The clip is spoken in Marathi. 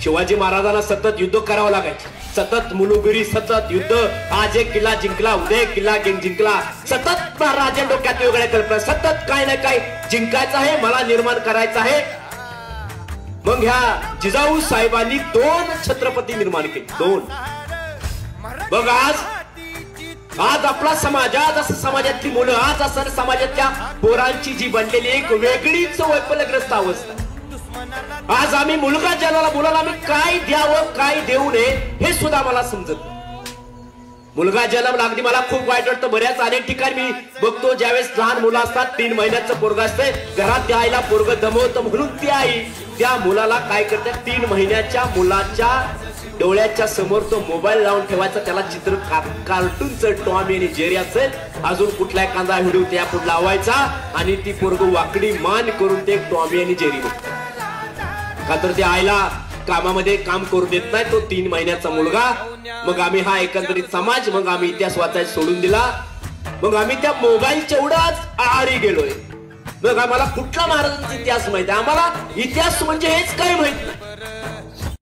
शिवाजी महाराजांना सतत युद्ध करावं लागायचे, सतत मुलुगिरी, सतत युद्ध. आज एक किल्ला जिंकला, उद्या एक किल्ला जिंकला, सतत राजा डोक्यात वेगळ्या कल्पना, सतत काय ना काय जिंकायचं आहे, मला निर्माण करायचं आहे. मग ह्या जिजाऊ साहेबांनी 2 छत्रपती निर्माण केले, 2. बघ आज आपला समाज, आज असं समाजातली मुलं, आज असं समाजातल्या पोरांची जी बनलेली एक वेगळीच वैफल्यग्रस्त अवस्था. आज आम्ही मुलगा जन्माला, मुलाला आम्ही काय द्यावं काय देऊ नये हे सुद्धा मला समजत नाही. मुलगा जन्मला, अगदी मला खूप वाईट वाटतं. बऱ्याच अनेक ठिकाणी मी बघतो, ज्यावेळेस लहान मुलं असतात, 3 महिन्याचं पोरग असतंय, घरात त्या आईला पोरग दमवतं म्हणून ती आई त्या मुलाला काय करते, 3 महिन्याच्या मुलाच्या डोळ्याच्या समोर तो मोबाईल लावून ठेवायचा, त्याला चित्र कार्टूनचं टॉम आणि जेरी असेल, अजून कुठला एखादा व्हिडिओ त्या पुढे लावायचा आणि ती पोरग वाकडी मान करून ते टॉमी आणि जेरी बघते. का तर त्या आईला कामामध्ये काम करू देत नाही तो 3 महिन्याचा मुलगा. मग आम्ही हा एकंदरीत समाज, मग आम्ही इतिहास वाचायला सोडून दिला. मग आम्ही त्या मोबाईलच्या एवढाच आहारी गेलोय. मग आम्हाला कुठला महाराजांचा इतिहास माहिती आहे? आम्हाला इतिहास म्हणजे हेच काही माहित नाही.